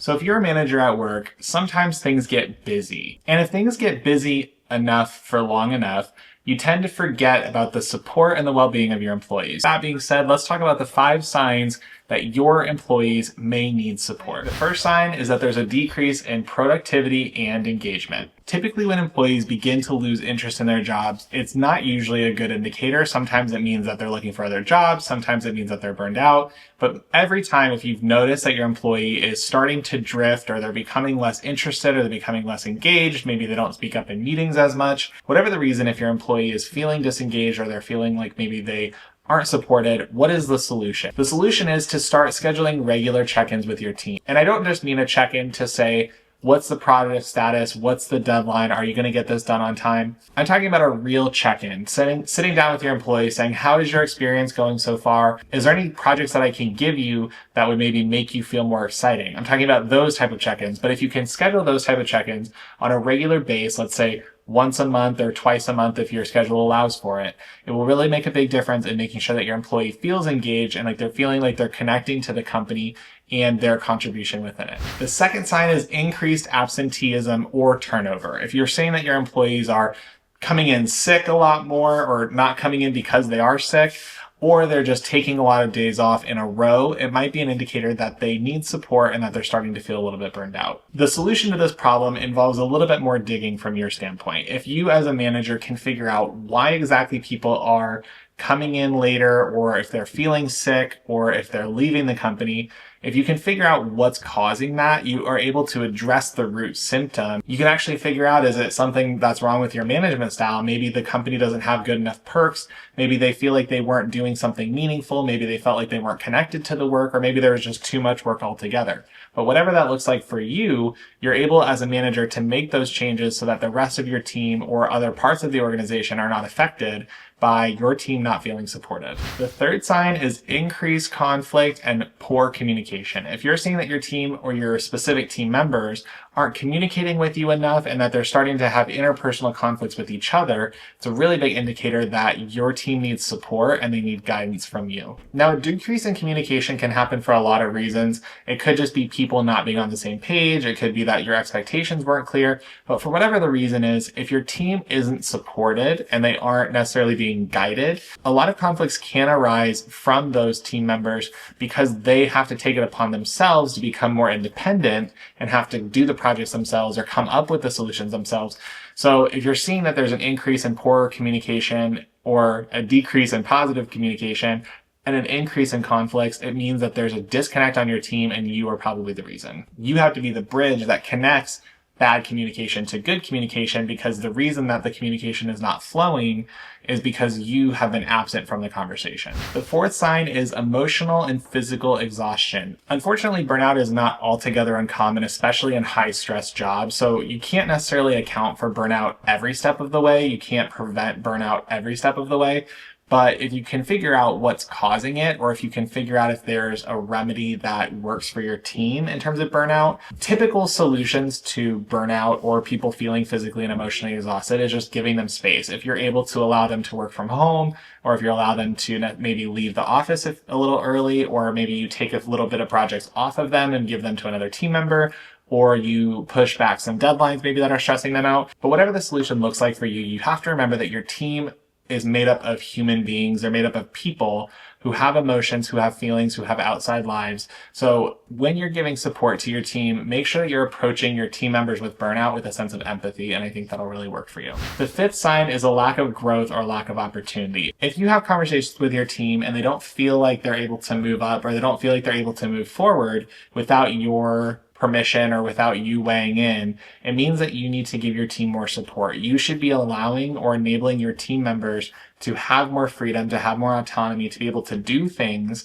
So if you're a manager at work, sometimes things get busy. And if things get busy enough for long enough, you tend to forget about the support and the well-being of your employees. That being said, let's talk about the 5 signs that your employees may need support. The first sign is that there's a decrease in productivity and engagement. Typically, when employees begin to lose interest in their jobs, it's not usually a good indicator. Sometimes it means that they're looking for other jobs. Sometimes it means that they're burned out. But every time, if you've noticed that your employee is starting to drift, or they're becoming less interested, or they're becoming less engaged, maybe they don't speak up in meetings as much, whatever the reason, if your employee is feeling disengaged or they're feeling like maybe they aren't supported, what is the solution? The solution is to start scheduling regular check-ins with your team. And I don't just mean a check-in to say, what's the project status? What's the deadline? Are you going to get this done on time? I'm talking about a real check-in, sitting down with your employees saying, how is your experience going so far? Is there any projects that I can give you that would maybe make you feel more exciting? I'm talking about those type of check-ins. But if you can schedule those type of check-ins on a regular basis, let's say once a month or twice a month if your schedule allows for it, it will really make a big difference in making sure that your employee feels engaged and like they're feeling like they're connecting to the company and their contribution within it. The second sign is increased absenteeism or turnover. If you're saying that your employees are coming in sick a lot more, or not coming in because they are sick, or they're just taking a lot of days off in a row, it might be an indicator that they need support and that they're starting to feel a little bit burned out. The solution to this problem involves a little bit more digging from your standpoint. If you as a manager can figure out why exactly people are coming in later, or if they're feeling sick, or if they're leaving the company, if you can figure out what's causing that, you are able to address the root symptom. You can actually figure out, is it something that's wrong with your management style? Maybe the company doesn't have good enough perks. Maybe they feel like they weren't doing something meaningful. Maybe they felt like they weren't connected to the work, or maybe there was just too much work altogether. But whatever that looks like for you, you're able as a manager to make those changes so that the rest of your team or other parts of the organization are not affected by your team not feeling supported. The third sign is increased conflict and poor communication. If you're seeing that your team or your specific team members aren't communicating with you enough and that they're starting to have interpersonal conflicts with each other, it's a really big indicator that your team needs support and they need guidance from you. Now, a decrease in communication can happen for a lot of reasons. It could just be people not being on the same page. It could be that your expectations weren't clear. But for whatever the reason is, if your team isn't supported and they aren't necessarily being guided, a lot of conflicts can arise from those team members because they have to take it upon themselves to become more independent and have to do the projects themselves or come up with the solutions themselves. So if you're seeing that there's an increase in poor communication or a decrease in positive communication and an increase in conflicts, it means that there's a disconnect on your team and you are probably the reason. You have to be the bridge that connects bad communication to good communication, because the reason that the communication is not flowing is because you have been absent from the conversation. The fourth sign is emotional and physical exhaustion. Unfortunately, burnout is not altogether uncommon, especially in high stress jobs. So you can't necessarily account for burnout every step of the way. You can't prevent burnout every step of the way. But if you can figure out what's causing it, or if you can figure out if there's a remedy that works for your team in terms of burnout, typical solutions to burnout or people feeling physically and emotionally exhausted is just giving them space. If you're able to allow them to work from home, or if you allow them to maybe leave the office a little early, or maybe you take a little bit of projects off of them and give them to another team member, or you push back some deadlines maybe that are stressing them out. But whatever the solution looks like for you, you have to remember that your team is made up of human beings. They're made up of people who have emotions, who have feelings, who have outside lives. So when you're giving support to your team, make sure that you're approaching your team members with burnout with a sense of empathy, and I think that'll really work for you. The fifth sign is a lack of growth or lack of opportunity. If you have conversations with your team and they don't feel like they're able to move up, or they don't feel like they're able to move forward without your permission or without you weighing in, it means that you need to give your team more support. You should be allowing or enabling your team members to have more freedom, to have more autonomy, to be able to do things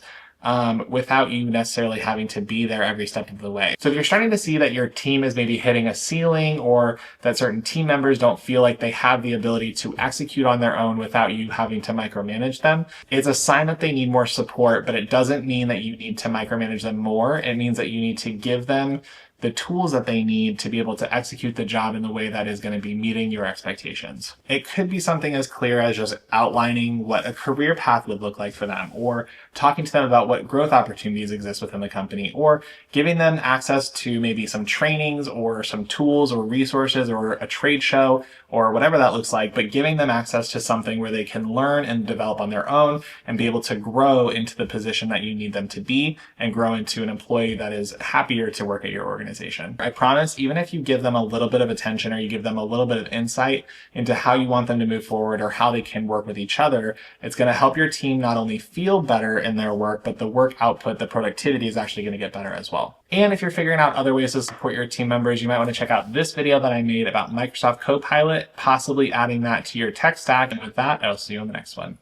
without you necessarily having to be there every step of the way. So if you're starting to see that your team is maybe hitting a ceiling, or that certain team members don't feel like they have the ability to execute on their own without you having to micromanage them, it's a sign that they need more support, but it doesn't mean that you need to micromanage them more. It means that you need to give them the tools that they need to be able to execute the job in the way that is going to be meeting your expectations. It could be something as clear as just outlining what a career path would look like for them, or talking to them about what growth opportunities exist within the company, or giving them access to maybe some trainings or some tools or resources or a trade show or whatever that looks like, but giving them access to something where they can learn and develop on their own and be able to grow into the position that you need them to be and grow into an employee that is happier to work at your organization. I promise, even if you give them a little bit of attention or you give them a little bit of insight into how you want them to move forward or how they can work with each other, it's going to help your team not only feel better in their work, but the work output, the productivity is actually going to get better as well. And if you're figuring out other ways to support your team members, you might want to check out this video that I made about Microsoft Copilot, possibly adding that to your tech stack. And with that, I'll see you on the next one.